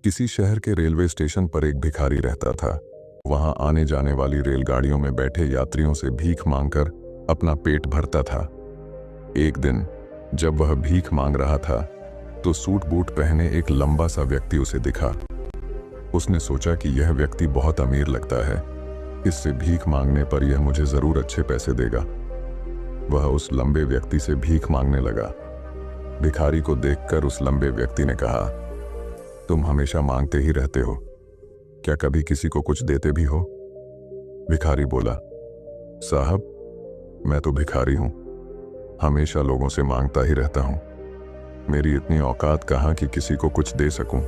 किसी शहर के रेलवे स्टेशन पर एक भिखारी रहता था। वहां आने जाने वाली रेलगाड़ियों में बैठे यात्रियों से भीख मांगकर अपना पेट भरता था। एक दिन जब वह भीख मांग रहा था तो सूट बूट पहने एक लंबा सा व्यक्ति उसे दिखा। उसने सोचा कि यह व्यक्ति बहुत अमीर लगता है, इससे भीख मांगने पर यह मुझे जरूर अच्छे पैसे देगा। वह उस लंबे व्यक्ति से भीख मांगने लगा। भिखारी को देखकर उस लंबे व्यक्ति ने कहा, तुम हमेशा मांगते ही रहते हो, क्या कभी किसी को कुछ देते भी हो? भिखारी बोला, साहब मैं तो भिखारी हूं, हमेशा लोगों से मांगता ही रहता हूं, मेरी इतनी औकात कहां कि किसी को कुछ दे सकूं।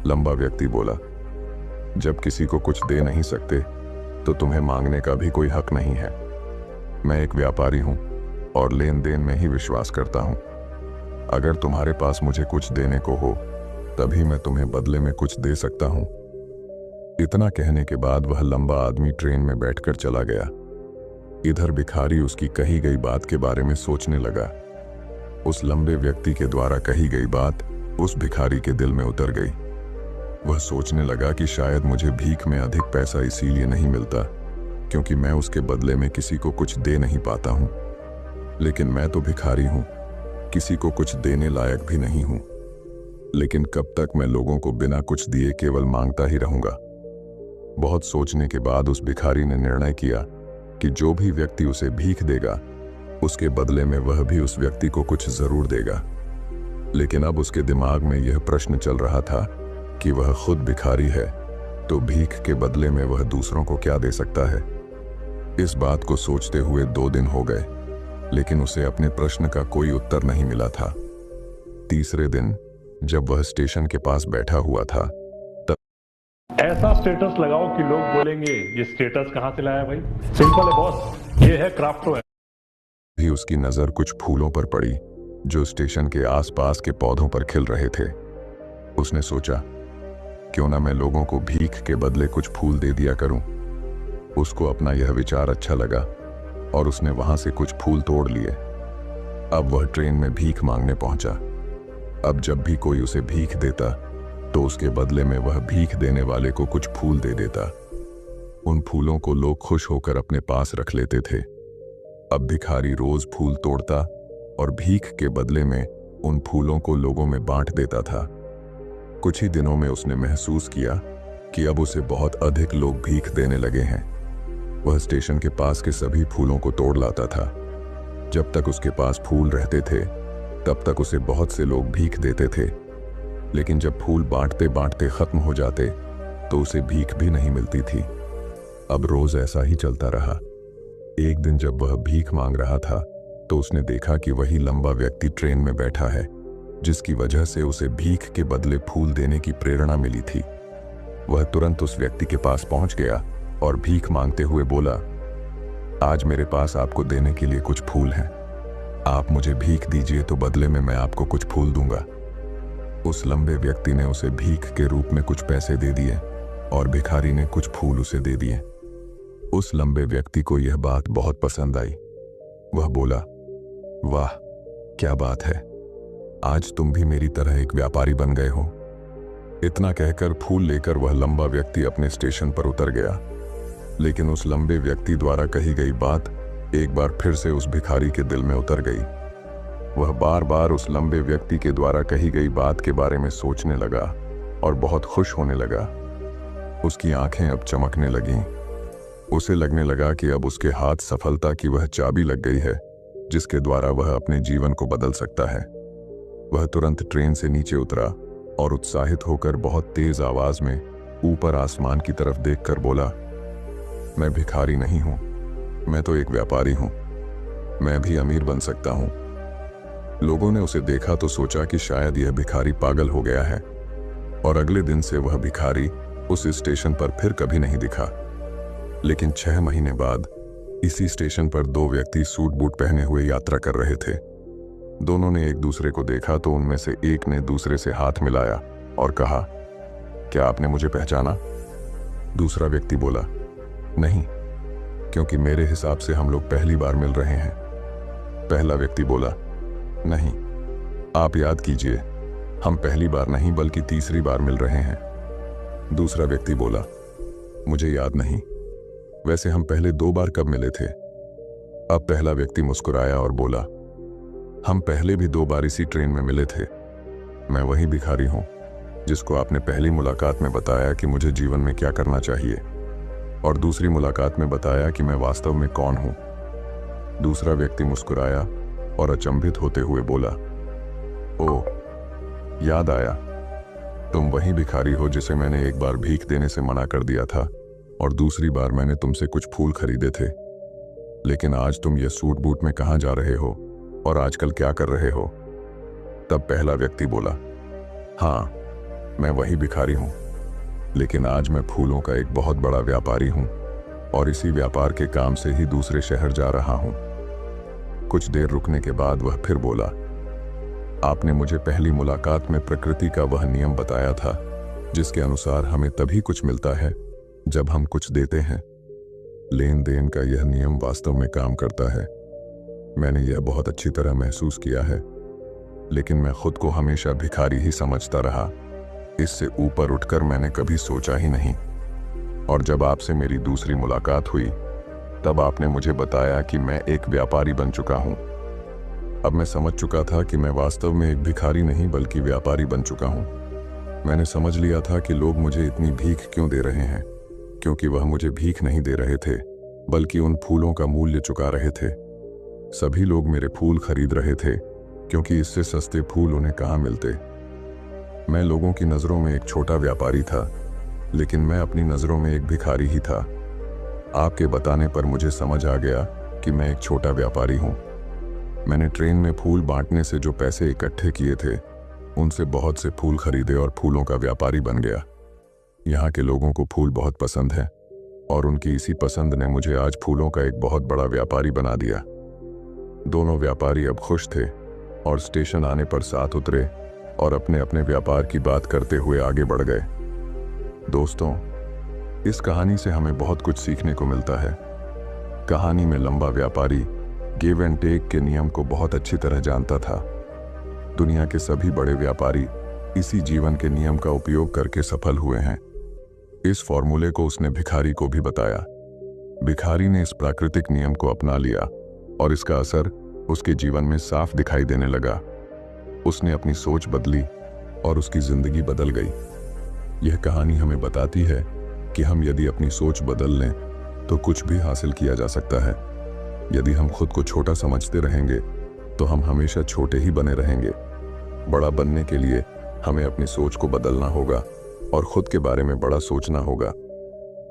लंबा व्यक्ति बोला, जब किसी को कुछ दे नहीं सकते तो तुम्हें मांगने का भी कोई हक नहीं है। मैं एक व्यापारी हूं और लेन देन में ही विश्वास करता हूं। अगर तुम्हारे पास मुझे कुछ देने को हो तभी मैं तुम्हें बदले में कुछ दे सकता हूं। इतना कहने के बाद वह लंबा आदमी ट्रेन में बैठकर चला गया। इधर भिखारी उसकी कही गई बात के बारे में सोचने लगा। उस लंबे व्यक्ति के द्वारा कही गई बात उस भिखारी के दिल में उतर गई। वह सोचने लगा कि शायद मुझे भीख में अधिक पैसा इसीलिए नहीं मिलता क्योंकि मैं उसके बदले में किसी को कुछ दे नहीं पाता हूं। लेकिन मैं तो भिखारी हूं, किसी को कुछ देने लायक भी नहीं हूं। लेकिन कब तक मैं लोगों को बिना कुछ दिए केवल मांगता ही रहूंगा? बहुत सोचने के बाद उस भिखारी ने निर्णय किया कि जो भी व्यक्ति उसे भीख देगा उसके बदले में वह भी उस व्यक्ति को कुछ जरूर देगा। लेकिन अब उसके दिमाग में यह प्रश्न चल रहा था कि वह खुद भिखारी है तो भीख के बदले में वह दूसरों को क्या दे सकता है। इस बात को सोचते हुए 2 दिन हो गए, लेकिन उसे अपने प्रश्न का कोई उत्तर नहीं मिला था। तीसरे दिन जब वह स्टेशन के पास बैठा हुआ था तब ऐसा स्टेटस लगाओ कि लोग बोलेंगे ये स्टेटस कहां से लाया भाई। सिंपल है बॉस, ये है क्राफ्टो है। भी उसकी नजर कुछ फूलों पर पड़ी जो स्टेशन के आसपास के पौधों पर खिल रहे थे। उसने सोचा, क्यों ना मैं लोगों को भीख के बदले कुछ फूल दे दिया करूं। उसको अपना यह विचार अच्छा लगा और उसने वहां से कुछ फूल तोड़ लिए। अब वह ट्रेन में भीख मांगने पहुंचा। अब जब भी कोई उसे भीख देता तो उसके बदले में वह भीख देने वाले को कुछ फूल दे देता। उन फूलों को लोग खुश होकर अपने पास रख लेते थे। अब भिखारी रोज फूल तोड़ता और भीख के बदले में उन फूलों को लोगों में बांट देता था। कुछ ही दिनों में उसने महसूस किया कि अब उसे बहुत अधिक लोग भीख देने लगे हैं। वह स्टेशन के पास के सभी फूलों को तोड़ लाता था। जब तक उसके पास फूल रहते थे तब तक उसे बहुत से लोग भीख देते थे, लेकिन जब फूल बांटते बांटते खत्म हो जाते तो उसे भीख भी नहीं मिलती थी। अब रोज ऐसा ही चलता रहा। एक दिन जब वह भीख मांग रहा था तो उसने देखा कि वही लंबा व्यक्ति ट्रेन में बैठा है जिसकी वजह से उसे भीख के बदले फूल देने की प्रेरणा मिली थी। वह तुरंत उस व्यक्ति के पास पहुंच गया और भीख मांगते हुए बोला, आज मेरे पास आपको देने के लिए कुछ फूल हैं, आप मुझे भीख दीजिए तो बदले में मैं आपको कुछ फूल दूंगा। उस लंबे व्यक्ति ने उसे भीख के रूप में कुछ पैसे दे दिए और भिखारी ने कुछ फूल उसे दे दिए। उस लंबे व्यक्ति को यह बात बहुत पसंद आई। वह बोला, वाह क्या बात है, आज तुम भी मेरी तरह एक व्यापारी बन गए हो। इतना कहकर फूल लेकर वह लंबा व्यक्ति अपने स्टेशन पर उतर गया। लेकिन उस लंबे व्यक्ति द्वारा कही गई बात एक बार फिर से उस भिखारी के दिल में उतर गई। वह बार बार उस लंबे व्यक्ति के द्वारा कही गई बात के बारे में सोचने लगा और बहुत खुश होने लगा। उसकी आंखें अब चमकने लगीं। उसे लगने लगा कि अब उसके हाथ सफलता की वह चाबी लग गई है जिसके द्वारा वह अपने जीवन को बदल सकता है। वह तुरंत ट्रेन से नीचे उतरा और उत्साहित होकर बहुत तेज आवाज में ऊपर आसमान की तरफ देखकर बोला, मैं भिखारी नहीं हूं, मैं तो एक व्यापारी हूं, मैं भी अमीर बन सकता हूं। लोगों ने उसे देखा तो सोचा कि शायद यह भिखारी पागल हो गया है और अगले दिन से वह भिखारी उस स्टेशन पर फिर कभी नहीं दिखा। लेकिन 6 महीने बाद इसी स्टेशन पर 2 व्यक्ति सूट बूट पहने हुए यात्रा कर रहे थे। दोनों ने एक दूसरे को देखा तो उनमें से एक ने दूसरे से हाथ मिलाया और कहा, क्या आपने मुझे पहचाना? दूसरा व्यक्ति बोला, नहीं, क्योंकि मेरे हिसाब से हम लोग पहली बार मिल रहे हैं। पहला व्यक्ति बोला, नहीं, आप याद कीजिए, हम पहली बार नहीं बल्कि तीसरी बार मिल रहे हैं। दूसरा व्यक्ति बोला, मुझे याद नहीं। वैसे हम पहले 2 बार कब मिले थे? अब पहला व्यक्ति मुस्कुराया और बोला, हम पहले भी 2 बार इसी ट्रेन में मिले थे। मैं वही भिखारी हूं जिसको आपने पहली मुलाकात में बताया कि मुझे जीवन में क्या करना चाहिए, और दूसरी मुलाकात में बताया कि मैं वास्तव में कौन हूं। दूसरा व्यक्ति मुस्कुराया और अचंभित होते हुए बोला, ओह, याद आया। तुम वही भिखारी हो जिसे मैंने एक बार भीख देने से मना कर दिया था और दूसरी बार मैंने तुमसे कुछ फूल खरीदे थे। लेकिन आज तुम ये सूट बूट में कहाँ जा रहे हो और आजकल क्या कर रहे हो? तब पहला व्यक्ति बोला, हाँ, मैं वही भिखारी हूं, लेकिन आज मैं फूलों का एक बहुत बड़ा व्यापारी हूं और इसी व्यापार के काम से ही दूसरे शहर जा रहा हूं। कुछ देर रुकने के बाद वह फिर बोला, आपने मुझे पहली मुलाकात में प्रकृति का वह नियम बताया था जिसके अनुसार हमें तभी कुछ मिलता है जब हम कुछ देते हैं। लेन देन का यह नियम वास्तव में काम करता है। मैंने यह बहुत अच्छी तरह महसूस किया है, लेकिन मैं खुद को हमेशा भिखारी ही समझता रहा। इससे ऊपर उठकर मैंने कभी सोचा ही नहीं। और जब आपसे मेरी दूसरी मुलाकात हुई तब आपने मुझे बताया कि मैं एक व्यापारी बन चुका हूं। अब मैं समझ चुका था कि मैं वास्तव में एक भिखारी नहीं बल्कि व्यापारी बन चुका हूं। मैंने समझ लिया था कि लोग मुझे इतनी भीख क्यों दे रहे हैं, क्योंकि वह मुझे भीख नहीं दे रहे थे बल्कि उन फूलों का मूल्य चुका रहे थे। सभी लोग मेरे फूल खरीद रहे थे क्योंकि इससे सस्ते फूल उन्हें कहाँ मिलते। मैं लोगों की नज़रों में एक छोटा व्यापारी था, लेकिन मैं अपनी नज़रों में एक भिखारी ही था। आपके बताने पर मुझे समझ आ गया कि मैं एक छोटा व्यापारी हूँ। मैंने ट्रेन में फूल बांटने से जो पैसे इकट्ठे किए थे उनसे बहुत से फूल खरीदे और फूलों का व्यापारी बन गया। यहाँ के लोगों को फूल बहुत पसंद है और उनकी इसी पसंद ने मुझे आज फूलों का एक बहुत बड़ा व्यापारी बना दिया। दोनों व्यापारी अब खुश थे और स्टेशन आने पर साथ उतरे और अपने अपने व्यापार की बात करते हुए आगे बढ़ गए। दोस्तों, इस कहानी से हमें बहुत कुछ सीखने को मिलता है। कहानी में लंबा व्यापारी गिव एंड टेक के नियम को बहुत अच्छी तरह जानता था। दुनिया के सभी बड़े व्यापारी इसी जीवन के नियम का उपयोग करके सफल हुए हैं। इस फॉर्मूले को उसने भिखारी को भी बताया। भिखारी ने इस प्राकृतिक नियम को अपना लिया और इसका असर उसके जीवन में साफ दिखाई देने लगा। उसने अपनी सोच बदली और उसकी जिंदगी बदल गई। यह कहानी हमें बताती है कि हम यदि अपनी सोच बदल लें तो कुछ भी हासिल किया जा सकता है। यदि हम खुद को छोटा समझते रहेंगे तो हम हमेशा छोटे ही बने रहेंगे। बड़ा बनने के लिए हमें अपनी सोच को बदलना होगा और खुद के बारे में बड़ा सोचना होगा।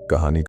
कहानी